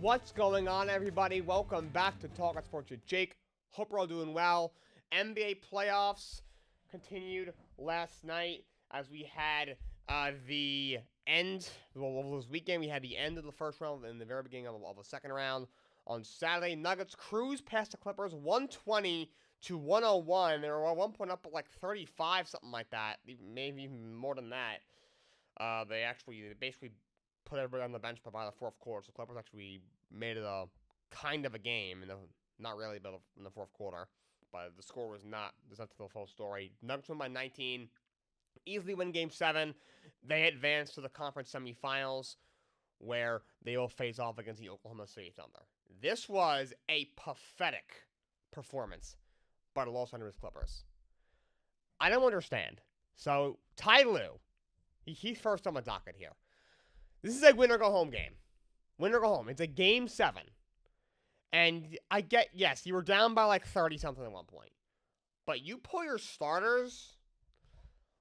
What's going on, everybody? Welcome back to Talkin Sports with Jake. Hope we're all doing well. NBA playoffs continued last night as we had the end. Well, this weekend we had the end of the first round and the very beginning of the second round. On Saturday, Nuggets cruised past the Clippers 120 to 101. They were at one point up at like 35, something like that, maybe even more than that. They basically put everybody on the bench by the fourth quarter. So Clippers actually made it a kind of a game, not really, but in the fourth quarter. But the score was not to the full story. Nuggets won by 19, easily win Game 7. They advance to the conference semifinals, where they will face off against the Oklahoma City Thunder. This was a pathetic performance by the Los Angeles Clippers. I don't understand. So Ty Lue, he's first on the docket here. This is a win-or-go-home game. Win or go home. It's a Game 7. And I get, yes, you were down by like 30-something at one point. But you pull your starters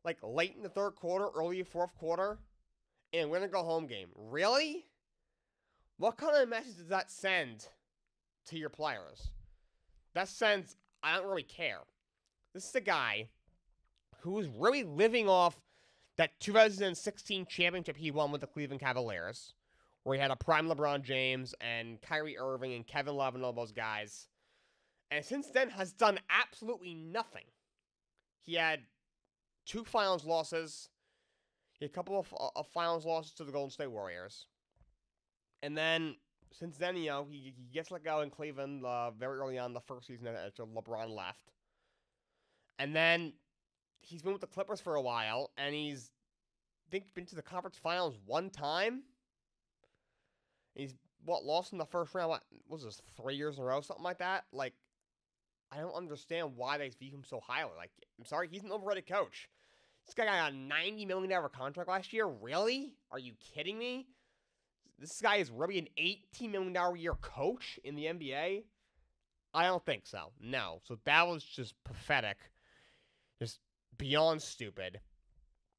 like late in the third quarter, early fourth quarter, in a win-or-go-home game. Really? What kind of message does that send to your players? That sends, I don't really care. This is a guy who is really living off that 2016 championship he won with the Cleveland Cavaliers, where he had a prime LeBron James and Kyrie Irving and Kevin Love and all those guys. And since then has done absolutely nothing. He had 2 finals losses. He had a couple of finals losses to the Golden State Warriors. And then, since then, he gets let go in Cleveland very early on the first season after LeBron left. And then he's been with the Clippers for a while, and he's, I think, been to the conference finals one time. He's, lost in the first round, what was this, 3 years in a row, something like that? Like, I don't understand why they view him so highly. Like, I'm sorry, he's an overrated coach. This guy got a $90 million contract last year? Really? Are you kidding me? This guy is really an $18 million a year coach in the NBA? I don't think so. No. So that was just pathetic. Just beyond stupid.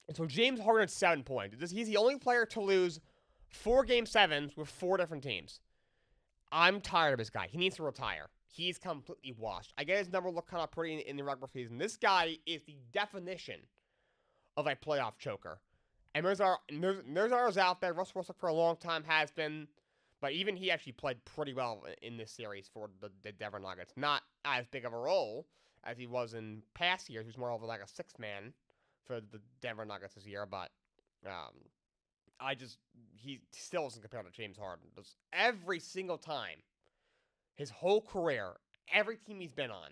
And so James Harden had 7 points. He's the only player to lose 4 Game 7s with 4 different teams. I'm tired of this guy. He needs to retire. He's completely washed. I get his number look kind of pretty in the regular season. This guy is the definition of a playoff choker. And there's ours out there. Russell Westbrook for a long time has been, but even he actually played pretty well in this series for the Denver Nuggets. Not as big of a role as he was in past years. He was more of like a 6th man for the Denver Nuggets this year, but he still isn't compared to James Harden. Just every single time, his whole career, every team he's been on,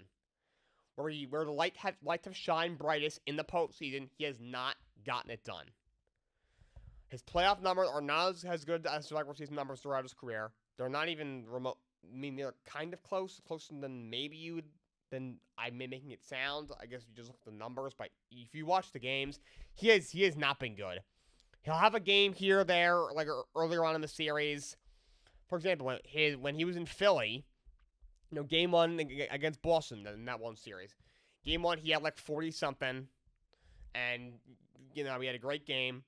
where the light have shined brightest in the postseason, he has not gotten it done. His playoff numbers are not as good as regular season numbers throughout his career. They're not even remote. I mean, they're kind of closer than maybe you would. Than I'm making it sound. I guess you just look at the numbers, but if you watch the games, he has not been good. He'll have a game here or there, like earlier on in the series. For example, when he was in Philly, Game 1 against Boston in that one series. Game 1, he had like 40-something, and, he had a great game.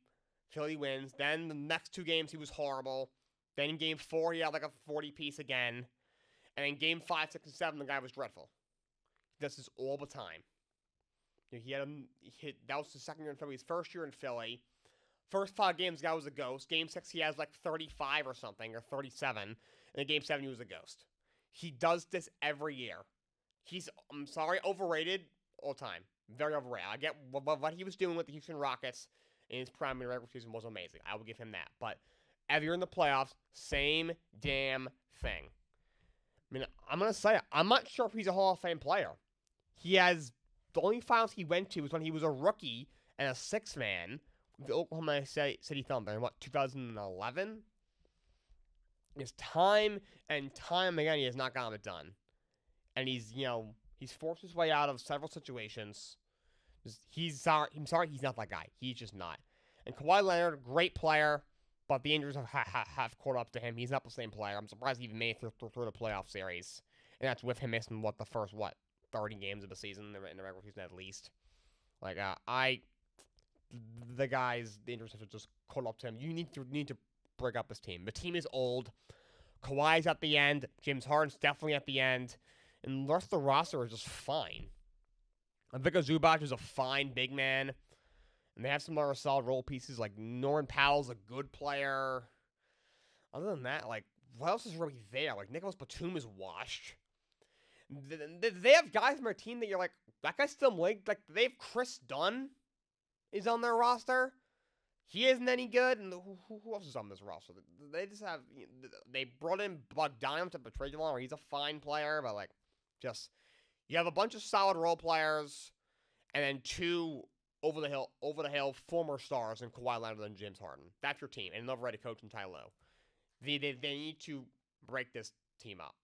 Philly wins. Then the next 2 games, he was horrible. Then in Game 4, he had like a 40-piece again. And in Game 5, 6, and 7, the guy was dreadful. He does this all the time. That was the second year in Philly. His first year in Philly. First 5 games, the guy was a ghost. Game 6, he has like 35 or something, or 37. And in Game 7, he was a ghost. He does this every year. He's, I'm sorry, overrated all the time. Very overrated. I get what he was doing with the Houston Rockets in his prime regular season was amazing. I will give him that. But as you're in the playoffs, same damn thing. I mean, I'm going to say it. I'm not sure if he's a Hall of Fame player. The only finals he went to was when he was a rookie and a 6th man with the Oklahoma City Thunder in 2011? It's time and time again he has not gotten it done. And he's forced his way out of several situations. I'm sorry, he's not that guy. He's just not. And Kawhi Leonard, great player, but the injuries have caught up to him. He's not the same player. I'm surprised he even made it through the playoff series. And that's with him missing, the first, 30 games of the season, in the regular season at least. The injuries have just caught up to him. You need to break up this team. The team is old. Kawhi's at the end. James Harden's definitely at the end. And the rest of the roster is just fine. Ivica Zubac is a fine big man. And they have some other solid role pieces, like Norman Powell's a good player. Other than that, like, what else is really there? Like, Nicholas Batum is washed. They have guys on their team that you're like, that guy's still linked. Like, they have Chris Dunn is on their roster. He isn't any good. And who else is on this roster? They just have, they brought in Bogdanovich to betray Jamal, where he's a fine player, but, like, just, you have a bunch of solid role players, and then two over the hill former stars in Kawhi Leonard and James Harden. That's your team, and an overrated coach in Ty Lue. They need to break this team up.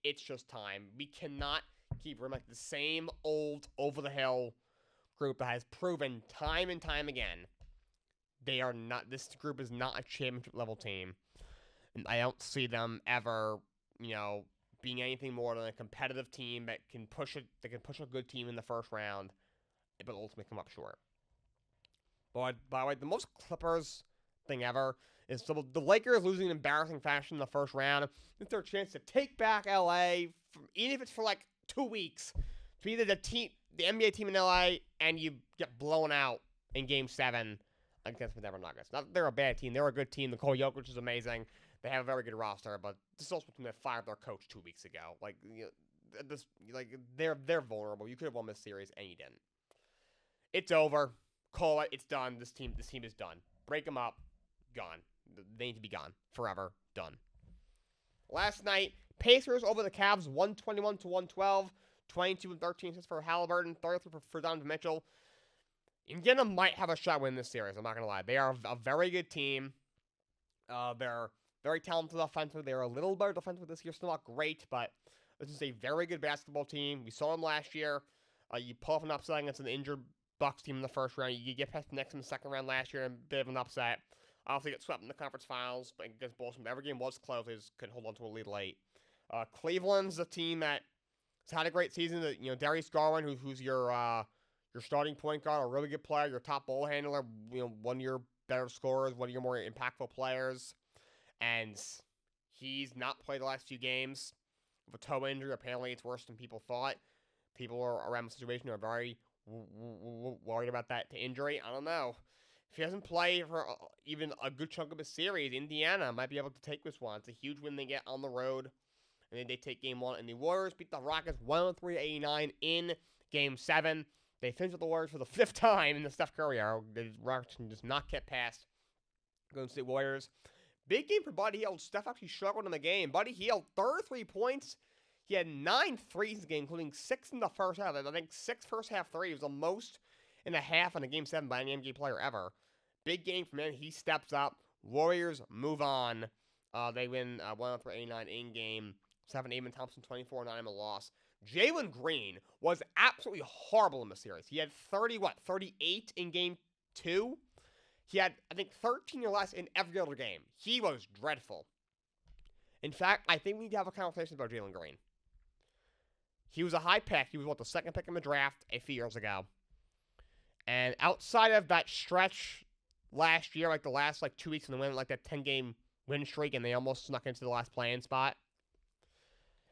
It's just time. We cannot keep running like the same old over-the-hill group that has proven time and time again they are not. This group is not a championship-level team, and I don't see them ever, being anything more than a competitive team that can push it. That can push a good team in the first round, but ultimately come up short. But by the way, the most Clippers thing ever is the Lakers losing in embarrassing fashion in the first round. It's their chance to take back LA, even if it's for like 2 weeks, to be the NBA team in LA, and you get blown out in Game 7 against the Denver Nuggets. Not that they're a bad team; they're a good team. Nikola Jokic is amazing. They have a very good roster, but this is also when they fired their coach 2 weeks ago. They're vulnerable. You could have won this series, and you didn't. It's over. Call it. It's done. This team is done. Break them up. Gone. They need to be gone. Forever. Done. Last night, Pacers over the Cavs, 121-112. 22-13 assists for Halliburton. 33 for Donovan Mitchell. Indiana might have a shot to win this series. I'm not going to lie. They are a very good team. They're very talented offensively. They're a little better defensively this year. Still not great, but this is a very good basketball team. We saw them last year. You pull off an upset against an injured Bucks team in the first round. You get past the Knicks in the second round last year, and a bit of an upset. Obviously, get swept in the conference finals, but against Boston, every game was close. They just could hold on to a lead late. Cleveland's a team that has had a great season. Darius Garland, who's your starting point guard, a really good player, your top ball handler, one of your better scorers, one of your more impactful players, and he's not played the last few games with a toe injury. Apparently, it's worse than people thought. People around the situation are very worried about that injury. I don't know. If he doesn't play for even a good chunk of a series, Indiana might be able to take this one. It's a huge win they get on the road. And then they take Game 1. And the Warriors beat the Rockets 103-89 in Game 7. They finished with the Warriors for the 5th time in the Steph Curry era. The Rockets can just not get past Golden State Warriors. Big game for Buddy Hield. Steph actually struggled in the game. Buddy Hield, 33 points. He had 9 threes in the game, including 6 in the first half. I think 6 first half threes was the most in a half in a Game 7 by any NBA player ever. Big game from him. He steps up. Warriors move on. They win 103-89 in Game 7. Amen Thompson, 24-9 in a loss. Jalen Green was absolutely horrible in the series. He had 38 in Game 2. He had, I think, 13 or less in every other game. He was dreadful. In fact, I think we need to have a conversation about Jalen Green. He was a high pick. He was, the second pick in the draft a few years ago. And outside of that stretch last year, the last 2 weeks in the win, that 10-game win streak, and they almost snuck into the last play-in spot,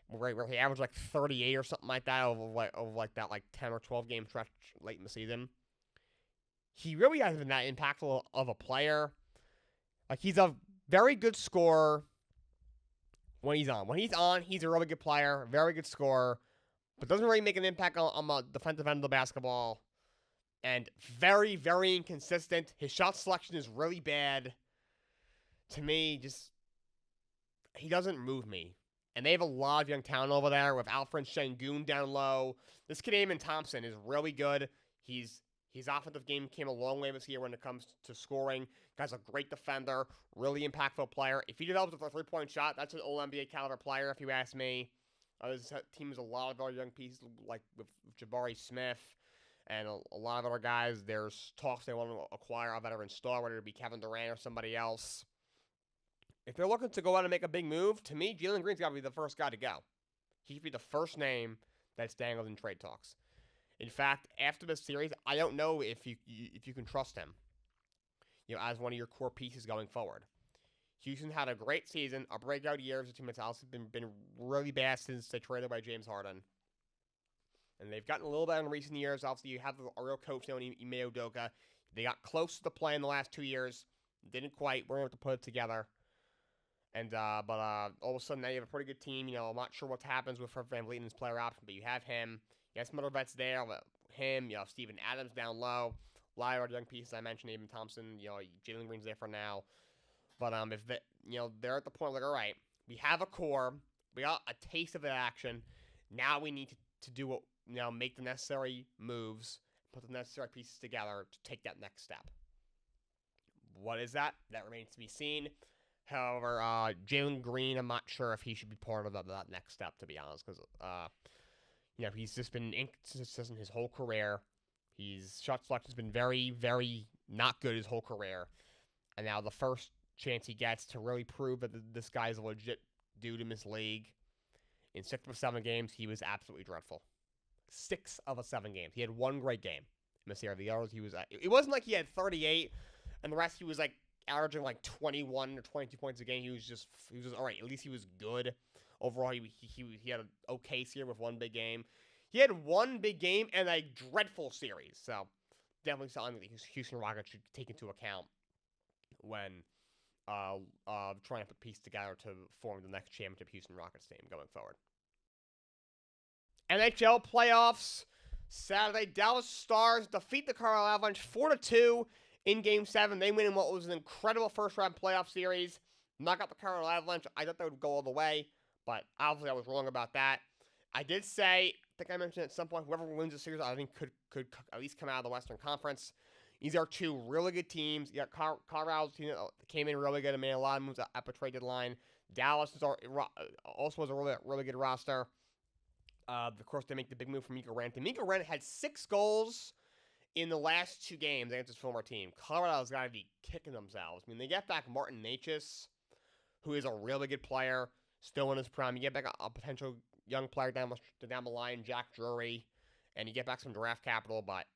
where he averaged 38 or something like that over that 10 or 12 game stretch late in the season. He really hasn't been that impactful of a player. He's a very good scorer when he's on. When he's on, he's a really good player, very good scorer, but doesn't really make an impact on the defensive end of the basketball. And very, very inconsistent. His shot selection is really bad. To me, he doesn't move me. And they have a lot of young talent over there with Alfred Sengun down low. This kid, Amen Thompson, is really good. His offensive game came a long way this year when it comes to scoring. Guy's a great defender, really impactful player. If he develops a three-point shot, that's an all-NBA caliber player, if you ask me. This team has a lot of other young pieces, with Jabari Smith and a lot of other guys. There's talks they want to acquire a veteran star, whether it be Kevin Durant or somebody else. If they're looking to go out and make a big move, to me, Jalen Green's got to be the first guy to go. He should be the first name that's dangled in trade talks. In fact, after this series, I don't know if you can trust him, as one of your core pieces going forward. Houston had a great season, a breakout year as a team that's also been really bad since they traded away James Harden. And they've gotten a little better in recent years. Obviously, you have a real coach now in Ime Udoka. They got close to the play in the last 2 years. Didn't quite. Weren't able to put it together. And but all of a sudden now you have a pretty good team. I'm not sure what happens with Fred VanVleet and his player option, but you have him. You have some other vets there. Him, Steven Adams down low. A lot of young pieces I mentioned, Aben Thompson. Jalen Green's there for now. But if they, they're at the point like, all right, we have a core, we got a taste of the action. Now we need to do what, make the necessary moves, put the necessary pieces together to take that next step. What is that? That remains to be seen. However, Jalen Green, I'm not sure if he should be part of that next step, to be honest, because he's just been inconsistent his whole career. His shot selection has been very, very not good his whole career, and now the first chance he gets to really prove that this guy's a legit dude in this league. In 6 of 7 games, he was absolutely dreadful. 6 of 7 games. He had one great game in this year. The others, he was. It wasn't like he had 38, and the rest he was like averaging like 21 or 22 points a game. He was just all right. At least he was good overall. He had an okay series with one big game. He had one big game and a dreadful series. So definitely something that Houston Rockets should take into account when trying to put pieces together to form the next championship Houston Rockets team going forward. NHL playoffs. Saturday, Dallas Stars defeat the Colorado Avalanche 4-2 in Game 7. They win in what was an incredible first-round playoff series. Knock out the Colorado Avalanche. I thought they would go all the way, but obviously I was wrong about that. I did say, I think I mentioned at some point, whoever wins the series, I think could at least come out of the Western Conference. These are two really good teams. You got Colorado's team that came in really good and made a lot of moves at the trade deadline. Dallas also has a really good roster. Of course, they make the big move from Mikko Rantanen. Mikko Rantanen had 6 goals in the last 2 games against his former team. Colorado's got to be kicking themselves. I mean, they get back Martin Necas, who is a really good player, still in his prime. You get back a potential young player down the line, Jack Drury, and you get back some draft capital, but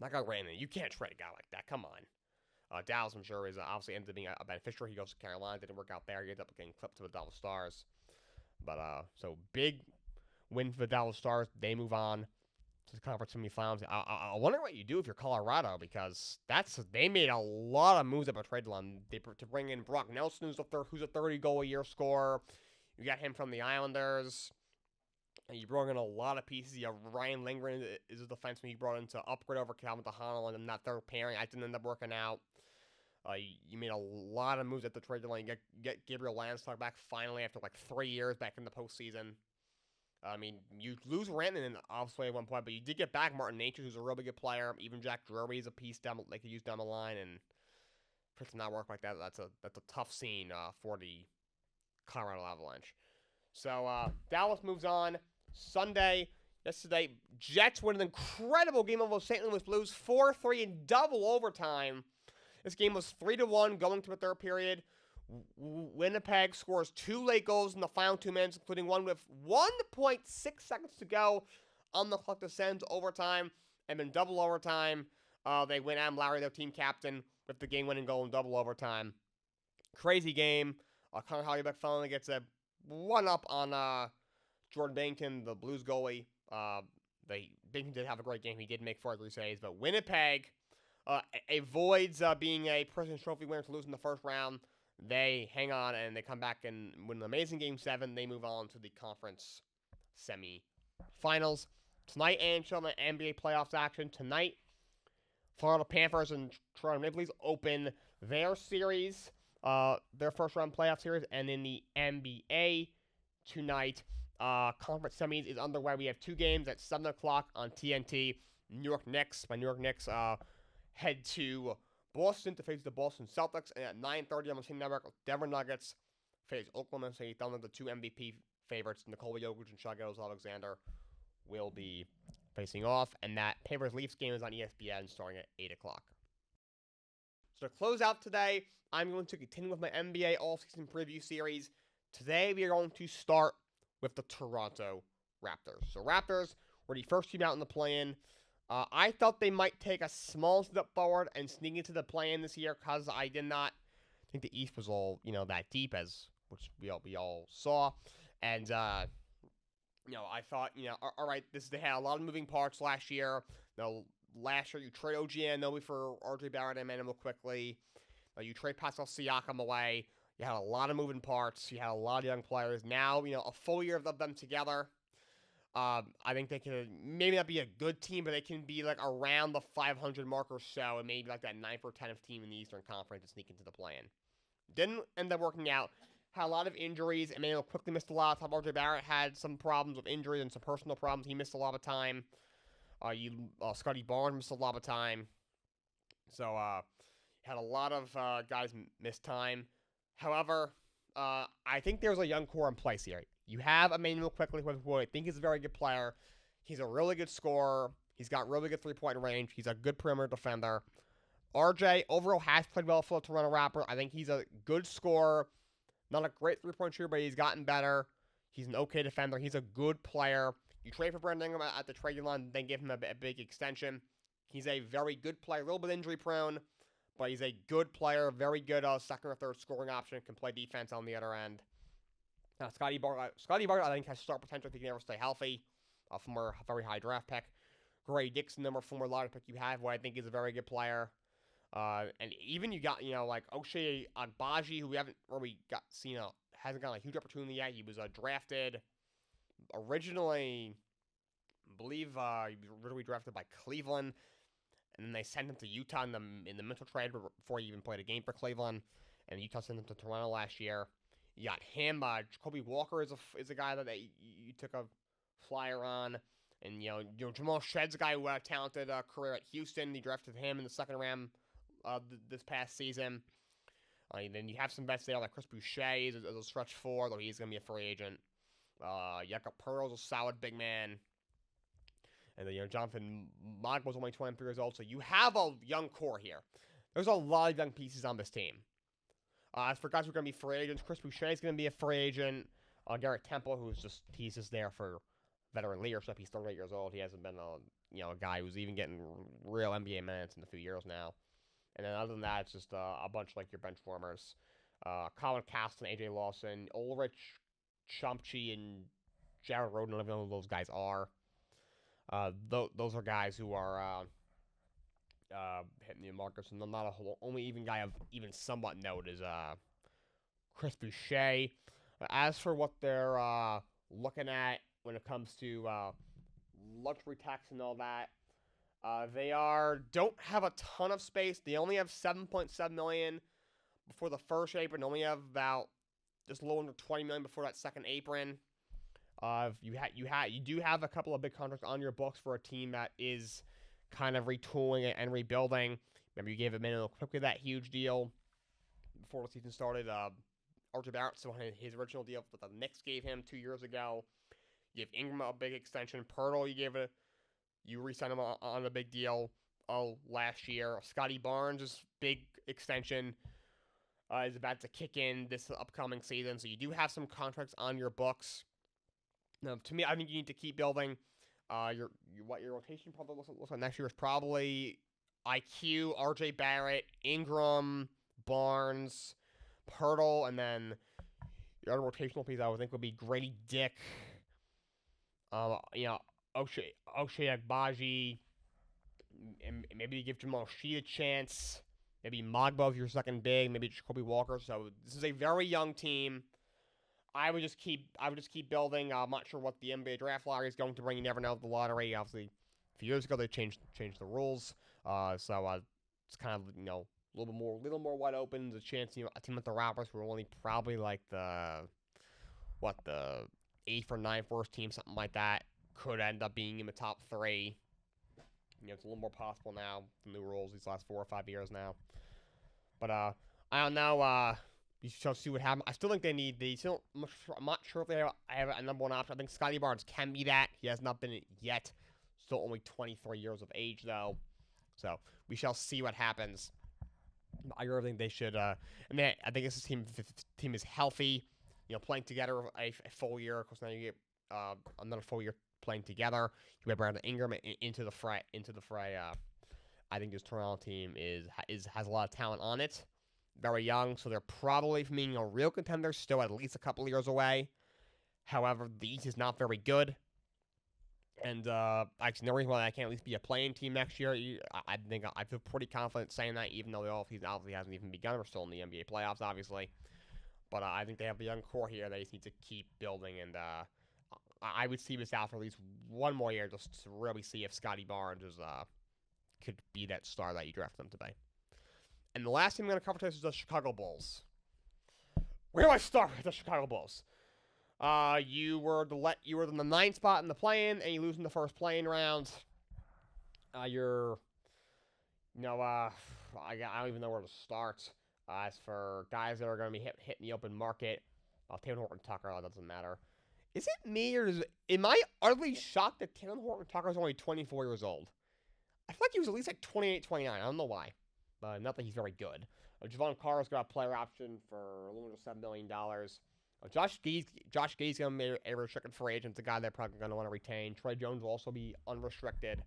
that guy Rantanen, you can't trade a guy like that. Come on. Dallas, I'm sure, is obviously ends up being a beneficiary. He goes to Carolina, didn't work out there. He ends up getting clipped to the Dallas Stars. But, so big win for the Dallas Stars. They move on to the conference semifinals. I wonder what you do if you're Colorado, because they made a lot of moves at the trade line. To bring in Brock Nelson, who's a 30-goal-a-year scorer. You got him from the Islanders. And you brought in a lot of pieces. You have Ryan Lindgren is a defenseman you brought in to upgrade over Calvin DeHaan and that third pairing. I didn't end up working out. You made a lot of moves at the trade line. You get Gabriel Landeskog back finally after like 3 years back in the postseason. I mean, you lose Rantanen obviously at one point, but you did get back Martin Necas, who's a really good player. Even Jack Drury is a piece they could use down the line, and for it to not work like that, that's a tough scene for the Colorado Avalanche. So Dallas moves on. Yesterday, Jets win an incredible game over St. Louis Blues, 4-3 in double overtime. This game was 3-1 going to the third period. Winnipeg scores 2 late goals in the final 2 minutes, including one with 1.6 seconds to go on the clock to send to overtime. And in double overtime, they win Adam Lowry, their team captain, with the game-winning goal in double overtime. Crazy game. Connor Hellebuyck finally gets a 1-up on Jordan Binnington, the Blues goalie. Binnington did have a great game. He did make 4 saves, but Winnipeg avoids being a President's Trophy winner to lose in the first round. They hang on, and they come back and win an amazing Game 7. They move on to the conference semi-finals. Tonight, and show the NBA playoffs action. Tonight, Florida Panthers and Toronto Maple Leafs open their series, their first-round playoff series. And in the NBA tonight, conference semis is underway. We have 2 games at 7 o'clock on TNT. New York Knicks. My New York Knicks head to Boston to face the Boston Celtics, and at 9:30 on the same network, Denver Nuggets face Oklahoma City Thunder. The 2 MVP favorites, Nikola Jokic and Shai Gilgeous-Alexander, will be facing off, and that Panthers-Leafs game is on ESPN starting at 8 o'clock. So to close out today, I'm going to continue with my NBA All-Season Preview Series. Today, we are going to start with the Toronto Raptors. So Raptors were the first team out in the play-in. I thought they might take a small step forward and sneak into the play-in this year because I did not think the East was all that deep as which we all saw, and I thought all right, they had a lot of moving parts last year. Last year you trade OG Anunoby for RJ Barrett and Emmanuel quickly. You trade Pascal Siakam away. You had a lot of moving parts. You had a lot of young players. Now, a full year of them together. I think they can maybe not be a good team, but they can be like around the 500 mark or so, and maybe like that 9th or 10th team in the Eastern Conference to sneak into the play-in. Didn't end up working out. Had a lot of injuries. Emmanuel quickly missed a lot of time. RJ Barrett had some problems with injuries and some personal problems. He missed a lot of time. Scotty Barnes missed a lot of time. So, had a lot of guys miss time. However, I think there's a young core in place here. You have Emmanuel quickly, who I think is a very good player. He's a really good scorer. He's got really good three-point range. He's a good perimeter defender. RJ overall has played well for the Toronto Raptors. I think he's a good scorer. Not a great three-point shooter, but he's gotten better. He's an okay defender. He's a good player. You trade for Brandon Ingram at the trade line, then give him a big extension. He's a very good player, a little bit injury-prone, but he's a good player, very good second or third scoring option, can play defense on the other end. Scotty Barnes, I think, has star potential if he can ever stay healthy. Former very high draft pick. Gray Dixon, number former lottery pick you have, who I think is a very good player. And even you got, like Ochai Agbaji, who we haven't really hasn't gotten a huge opportunity yet. He was drafted originally, I believe, he was originally drafted by Cleveland, and then they sent him to Utah in the Mitchell trade before he even played a game for Cleveland, and Utah sent him to Toronto last year. You got him. Jacoby Walker is a guy that you took a flyer on, and Jamal Shedd's a guy who had a talented career at Houston. He drafted him in the second round this past season. Then you have some vets there like Chris Boucher as a stretch four, though he's going to be a free agent. Jakob Poeltl's a solid big man. And then, Jonathan Mogwa's only 23 years old, so you have a young core here. There's a lot of young pieces on this team. As for guys who are going to be free agents, Chris Boucher is going to be a free agent. Garrett Temple, he's just there for veteran leadership. He's 38 years old. He hasn't been a guy who's even getting real NBA minutes in a few years now. And then other than that, it's just a bunch like your bench warmers. Colin Caston, AJ Lawson, Ulrich Chomchi, and Jared Roden. I don't know who those guys are. Those are guys who are hitting the markers. And not only even guy of even somewhat note is Chris Boucher. As for what they're looking at when it comes to luxury tax and all that, they don't have a ton of space. They only have $7.7 million before the first apron. Only have about just a little under $20 million before that second apron. You do have a couple of big contracts on your books for a team that is kind of retooling and rebuilding. Remember, you gave Emmanuel quickly that huge deal before the season started. RJ Barrett still had his original deal that the Knicks gave him 2 years ago. You gave Ingram a big extension. Poeltl, you re-signed him on a big deal last year. Scotty Barnes' big extension is about to kick in this upcoming season, so you do have some contracts on your books. Now, to me, I think you need to keep building. Your rotation probably looks like next year is probably IQ, RJ Barrett, Ingram, Barnes, Poeltl, and then your other rotational piece I would think would be Grady Dick. Ochai Agbaji, and maybe you give Jamal Sheed a chance. Maybe Mogba if you're second big. Maybe Jacoby Walker. So this is a very young team. I would just keep building. I'm not sure what the NBA draft lottery is going to bring. You never know with the lottery. Obviously, a few years ago they changed the rules. So it's kind of a little more wide open. There's a chance a team like the Raptors who are only probably like the 8th or 9th worst team, something like that, could end up being in the top 3. It's a little more possible now. The new rules these last 4 or 5 years now. But I don't know. You shall see what happens. I still think I'm not sure if they have a number one option. I think Scotty Barnes can be that. He has not been it yet. Still only 23 years of age, though. So we shall see what happens. I really think they should. I think this team is healthy. Playing together a full year. Of course, now you get another full year playing together. You have Brandon Ingram into the fray. I think this Toronto team has a lot of talent on it. very young, so they're probably, from being a real contender, still at least a couple of years away. However, the East is not very good. And actually, no reason why I can't at least be a playing team next year. I think I feel pretty confident saying that, even though the offseason obviously hasn't even begun. We're still in the NBA playoffs, obviously. But I think they have the young core here. They just need to keep building, and I would see this out for at least one more year just to really see if Scotty Barnes could be that star that you draft them to be. And the last team I'm going to cover today is the Chicago Bulls. Where do I start with the Chicago Bulls? You were in the 9th spot in the play-in, and you lose in the first play-in round. I don't even know where to start. As for guys that are going to be hitting the open market, Taylor Horton Tucker, that doesn't matter. Is it me, or am I utterly shocked that Taylor Horton Tucker is only 24 years old? I feel like he was at least like 28, 29. I don't know why. Not that he's very good. Javon Carter's got a player option for a little under $7 million. Josh Giddey's going to be a restricted free agent. It's a guy they're probably going to want to retain. Trey Jones will also be unrestricted.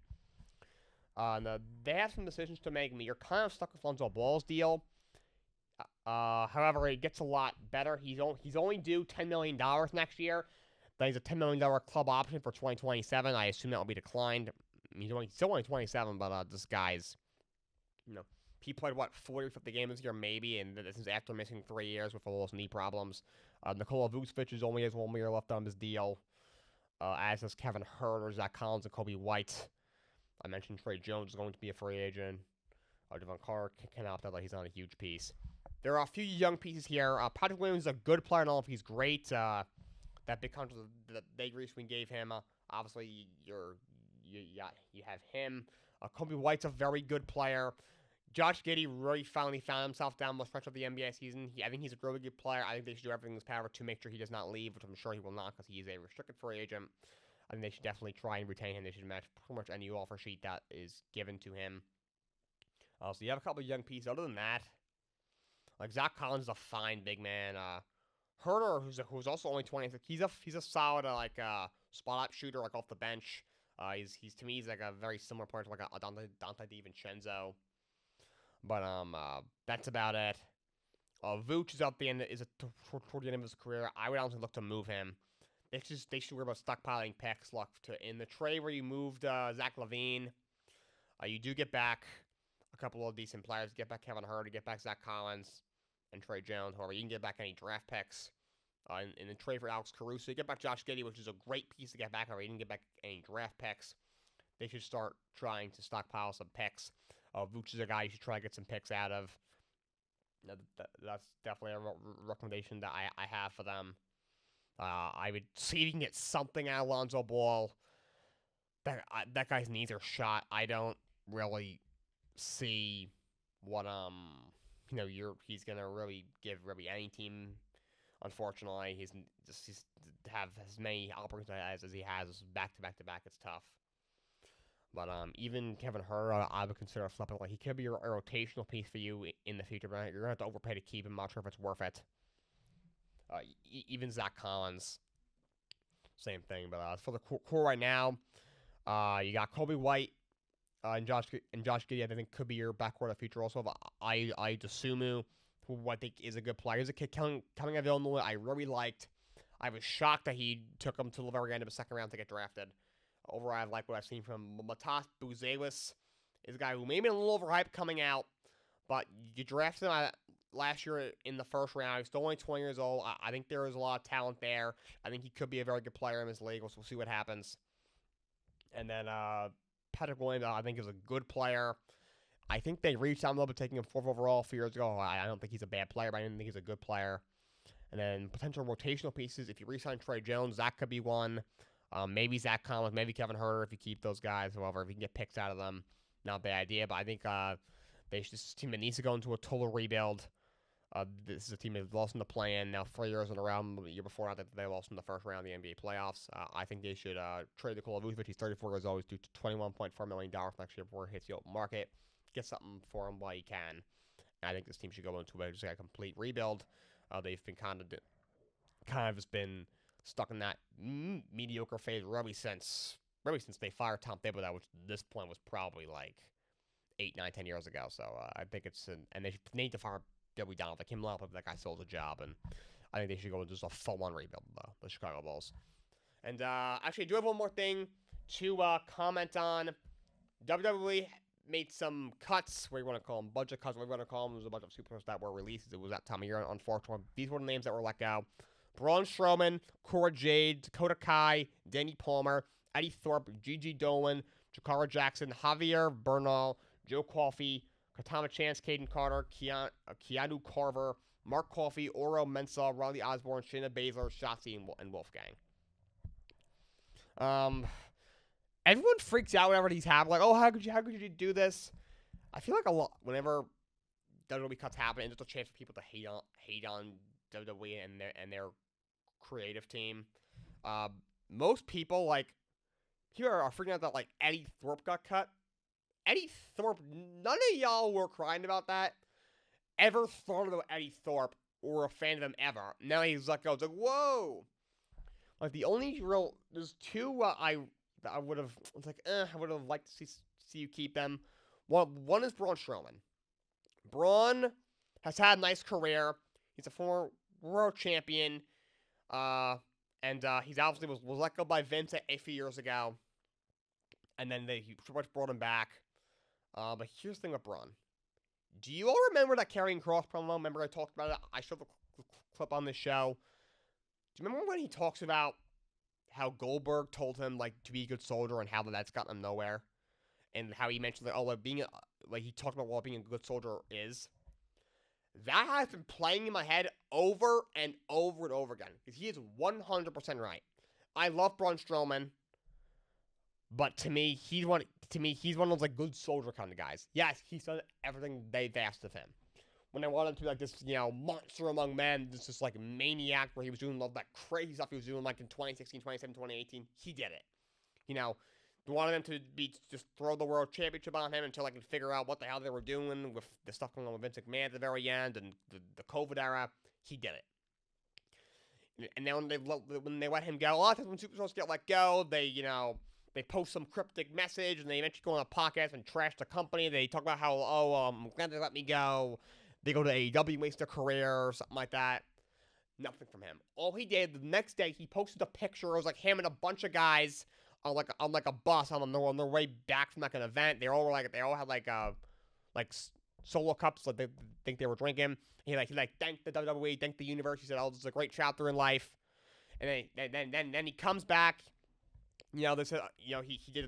They have some decisions to make. You're kind of stuck with Lonzo Ball's deal. However, it gets a lot better. He's only due $10 million next year. Then he's a $10 million club option for 2027. I assume that will be declined. He's still only 27, but this guy's, he played, 40 or 50 games this year, maybe, and this is after missing 3 years with all those knee problems. Nikola Vucevic only has 1 year left on his deal, as does Kevin Huerter, Zach Collins, and Kobe White. I mentioned Trey Jones is going to be a free agent. Javon Carter can opt out, he's not a huge piece. There are a few young pieces here. Patrick Williams is a good player, I don't know if he's great. That big contract that they recently gave him, obviously, you have him. Kobe White's a very good player. Josh Giddey really finally found himself down the stretch of the NBA season. I think he's a really good player. I think they should do everything in his power to make sure he does not leave, which I'm sure he will not because he is a restricted free agent. I think they should definitely try and retain him. They should match pretty much any offer sheet that is given to him. So you have a couple of young pieces. Other than that, like Zach Collins is a fine big man. Huerter, who's also only 26, he's a solid spot up shooter off the bench. He's to me he's like a very similar player to a Dante DiVincenzo. But that's about it. Vooch is toward the end of his career. I would honestly look to move him. They should worry about stockpiling picks. In the trade where you moved Zach LaVine, you do get back a couple of decent players. Get back Kevin Huerter, get back Zach Collins, and Trey Jones. However, you can get back any draft picks. In the trade for Alex Caruso, you get back Josh Giddey, which is a great piece to get back. However, you didn't get back any draft picks. They should start trying to stockpile some picks. Vooch is a guy you should try to get some picks out of. That's definitely a recommendation that I have for them. I would see if you can get something out of Lonzo Ball. That guy's knees are shot. I don't really see what he's gonna really give any team. Unfortunately, he's have as many opportunities as he has back to back to back. It's tough. But even Kevin Huerter, I would consider flipping. He could be a rotational piece for you in the future, but you're going to have to overpay to keep him. I'm not sure if it's worth it. Even Zach Collins, same thing. But for the core right now, you got Kobe White and Josh Giddey. I think could be your backcourt of the future. Also, I Dosunmu, who I think is a good player. He's a kid coming out of Illinois I really liked. I was shocked that he took him to the very end of the second round to get drafted. Overall, I like what I've seen from Matas Buzelis. Is a guy who may have been a little overhyped coming out, but you drafted him last year in the first round. He's still only 20 years old. I think there is a lot of talent there. I think he could be a very good player in this league. We'll see what happens. And then Patrick Williams, I think, is a good player. I think they reached out a little bit, taking him 4th overall a few years ago. I don't think he's a bad player, but I didn't think he's a good player. And then potential rotational pieces. If you re-sign Trey Jones, that could be one. Maybe Zach Collins, maybe Kevin Huerter if you keep those guys. However, if you can get picks out of them, not a bad idea. But I think this is a team that needs to go into a total rebuild. This is a team that lost in the play-in now 4 years in a row. The year before that, they lost in the first round of the NBA playoffs. I think they should trade Nikola Vucevic. He's 34 years old. He's due to $21.4 million next year before he hits the open market. Get something for him while you can. And I think this team should go into a complete rebuild. They've been kind of just been stuck in that mediocre phase really since they fired Tom Thibodeau, which at this point was probably like 8, 9, 10 years ago. So I think and they need to fire WWE down. Like him, a lot of people, that guy still has a job, and I think they should go into just a full-on rebuild, though, the Chicago Bulls. And actually, I do have one more thing to comment on. WWE made some cuts, what do you want to call them, budget cuts, what do you want to call them. There was a bunch of superstars that were released. It was that time of year, unfortunately. These were the names that were let go. Braun Strowman, Cora Jade, Dakota Kai, Danny Palmer, Eddie Thorpe, Gigi Dolan, Jakara Jackson, Javier Bernal, Joe Coffey, Katana Chance, Caden Carter, Keanu Carver, Mark Coffey, Oro Mensah, Riley Osborne, Shayna Baszler, Shotzi, and Wolfgang. Everyone freaks out whenever these happen. Like, oh, how could you do this? I feel like a lot whenever WWE cuts happen, it's just a chance for people to hate on WWE and their creative team. Most people here are freaking out that Eddie Thorpe got cut. Eddie Thorpe, none of y'all were crying about that. Ever thought about Eddie Thorpe or a fan of him ever? Now he's let go. It's like, whoa. Like the only real, there's two I would have. It's like, I would have liked to see you keep them. One is Braun Strowman. Braun has had a nice career. He's a former world champion. And he's obviously was let go by Vince a few years ago. And then he pretty much brought him back. But here's the thing with Braun. Do you all remember that Karrion Kross promo? Remember I talked about it? I showed the clip on this show. Do you remember when he talks about how Goldberg told him to be a good soldier and how that's gotten him nowhere? And how he mentioned he talked about what being a good soldier is? That has been playing in my head over and over and over again. Because he is 100% right. I love Braun Strowman. But to me, he's one of those good soldier kind of guys. Yes, he's done everything they've asked of him. When I wanted to be this, monster among men, this maniac where he was doing all that crazy stuff he was doing in 2016, 2017, 2018, he did it. They wanted them to just throw the world championship on him until I could figure out what the hell they were doing with the stuff going on with Vince McMahon at the very end and the COVID era. He did it. And then when they let him go, a lot of times when superstars get let go, they post some cryptic message, and they eventually go on a podcast and trash the company. They talk about how, I'm glad they let me go. They go to AEW, waste their career, or something like that. Nothing from him. All he did, the next day, he posted a picture. It was him and a bunch of guys on a bus on their way back from an event. They all had solo cups they think they were drinking. He thanked the WWE, thanked the universe. He said, "Oh, this is a great chapter in life." And then he comes back. They said, he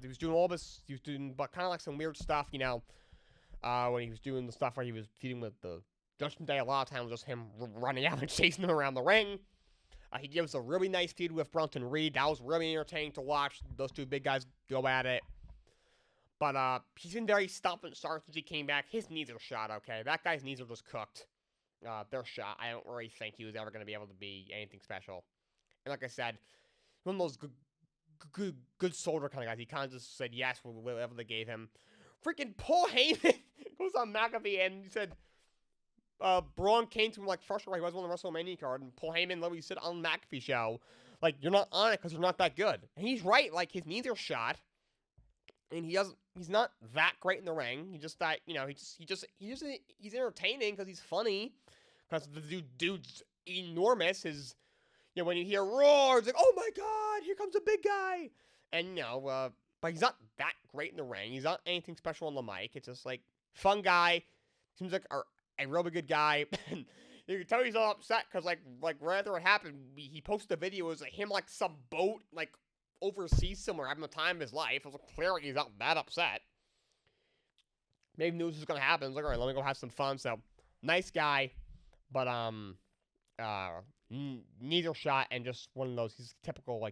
was doing all this. He was doing, but kind of some weird stuff. When he was doing the stuff where he was feuding with the Judgment Day, a lot of times just him running out and chasing them around the ring. He gives a really nice feud with Bronson Reed. That was really entertaining to watch. Those two big guys go at it. But he's been very stop and start since he came back. His knees are shot, okay? That guy's knees are just cooked. They're shot. I don't really think he was ever going to be able to be anything special. And like I said, one of those good soldier kind of guys. He kind of just said yes with whatever they gave him. Freaking Paul Heyman goes on McAfee and he said Braun came to him frustrated. He wasn't on the WrestleMania card, and Paul Heyman literally said on the McAfee show, you're not on it because you're not that good. And he's right. His knees are shot, and he's not that great in the ring. He just he's entertaining because he's funny. Because the dude's enormous. When you hear roar, it's oh my God, here comes a big guy. And, but he's not that great in the ring. He's not anything special on the mic. It's just, fun guy. Seems like a really good guy. And you can tell he's all upset because, right after it happened, he posted a video. It was, him, some boat, overseas somewhere having the time of his life. It was clearly he's not that upset. Maybe news is going to happen. It's all right, let me go have some fun. So, nice guy. But, neither shot, and just one of those. He's typical,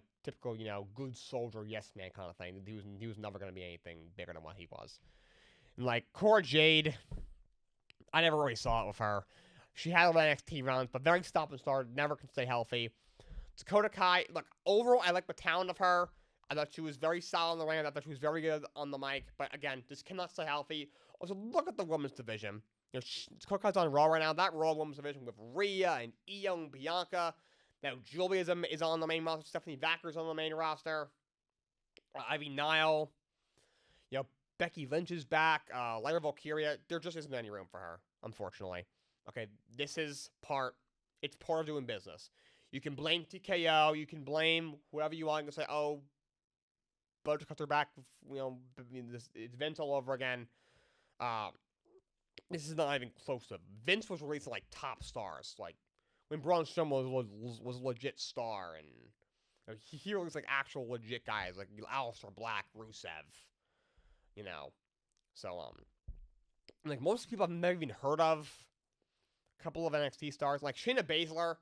good soldier, yes man kind of thing. He was never going to be anything bigger than what he was. And Cora Jade, I never really saw it with her. She had a lot of NXT runs, but very stop and start. Never can stay healthy. Dakota Kai, overall, I like the talent of her. I thought she was very solid in the ring. I thought she was very good on the mic. But again, just cannot stay healthy. Also, look at the women's division. Dakota Kai's on Raw right now. That Raw women's division with Rhea and Io and Bianca. Now, Julia is on the main roster. Stephanie Vacker's on the main roster. Ivy Nile. Becky Lynch is back. Lyra Valkyria. There just isn't any room for her, unfortunately. Okay, it's part of doing business. You can blame TKO, you can blame whoever you want, and say, oh, budget cuts are back, it's Vince all over again. Uh, this is not even close to. Vince was releasing like top stars, like when Braun Strowman was a legit star, and he looks like actual legit guys, like Aleister Black, Rusev, you know. So like most people I've never even heard of. A couple of NXT stars, like Shayna Baszler,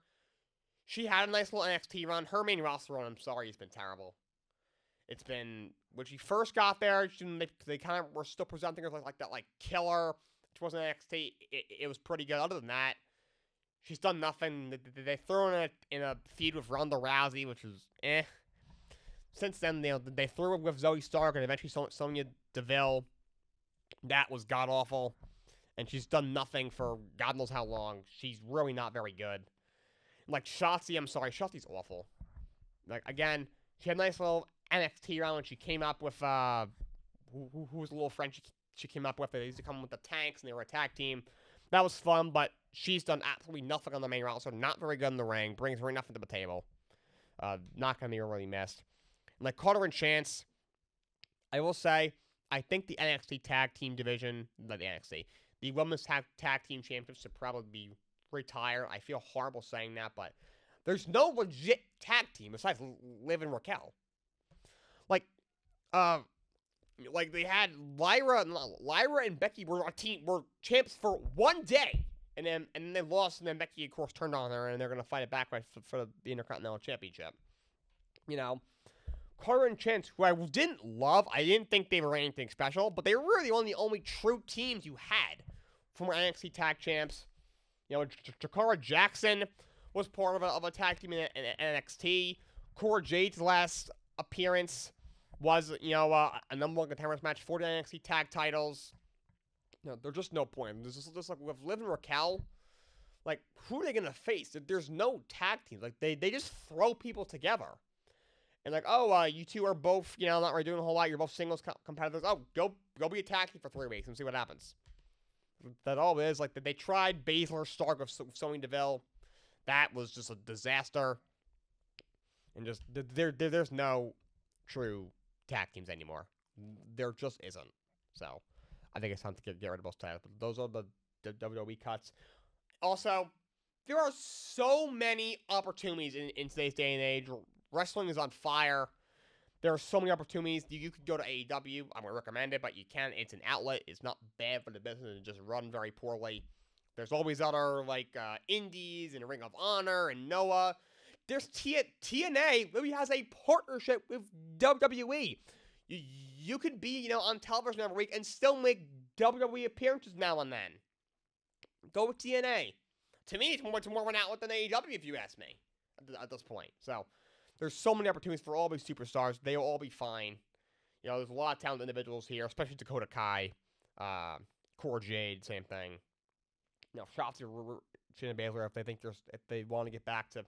she had a nice little NXT run. Her main roster run, I'm sorry, has been terrible. It's been when she first got there, they kind of were still presenting her like that, like killer. Which wasn't NXT. It was pretty good. Other than that, she's done nothing. They threw her in a feud with Ronda Rousey, which was eh. Since then, they threw her with Zoe Stark and eventually Sonya Deville. That was god awful, and she's done nothing for God knows how long. She's really not very good. Like Shotzi, I'm sorry, Shotzi's awful. Like again, she had a nice little NXT round when she came up with who was a little friend she came up with. They used to come with the Tanks and they were a tag team. That was fun, but she's done absolutely nothing on the main roster. Not very good in the ring. Brings very nothing to the table. Not gonna be really missed. And like Carter and Chance, I will say, I think the NXT tag team division, not the NXT, the women's tag team championships should probably be retired. I feel horrible saying that, but there's no legit tag team besides Liv and Raquel. Like they had Lyra and Becky were champs for one day, and then they lost, and then Becky of course turned on her, and they're gonna fight it back for the Intercontinental Championship. Carter and Chance, who I didn't love, I didn't think they were anything special, but they were really the only true teams you had from NXT tag champs. Jakara Jackson was part of a tag team in NXT. Cora Jade's last appearance was, a number one contenders match for the NXT tag titles. There's just no point. There's just like with Liv and Raquel, like, who are they going to face? There's no tag teams. Like, they just throw people together. And like, oh, you two are both, not really doing a whole lot. You're both singles competitors. Oh, go be a tag team for 3 weeks and see what happens. That all it is. Like, they tried Baszler Stark with Sonya Deville. That was just a disaster. And just, there's no true tag teams anymore. There just isn't. So, I think it's time to get rid of those titles. But those are the WWE cuts. Also, there are so many opportunities in today's day and age. Wrestling is on fire. There are so many opportunities. You could go to AEW. I'm going to recommend it, but you can. It's an outlet. It's not bad for the business. It's just run very poorly. There's always other, indies and Ring of Honor and Noah. There's TNA. Literally has a partnership with WWE. You could be, on television every week and still make WWE appearances now and then. Go with TNA. To me, it's more of an outlet than AEW, if you ask me, at this point. So, there's so many opportunities for all these superstars. They'll all be fine. There's a lot of talented individuals here, especially Dakota Kai, Cora Jade, same thing. Shotzi, Shayna Baszler, if they want to get back to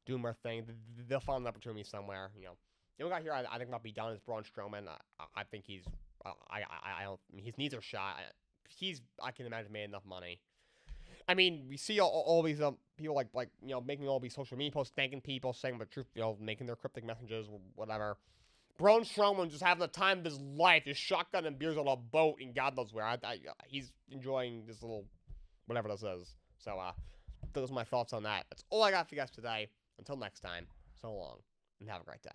doing their thing, they'll find an opportunity somewhere. The only guy here I think might be done is Braun Strowman. I think he's, his needs are shot. I can imagine made enough money. I mean, we see all these people making all these social media posts, thanking people, saying the truth, making their cryptic messages, whatever. Braun Strowman just having the time of his life, just shotgun and beers on a boat in God knows where. He's enjoying this little whatever this is. So, those are my thoughts on that. That's all I got for you guys today. Until next time, so long, and have a great day.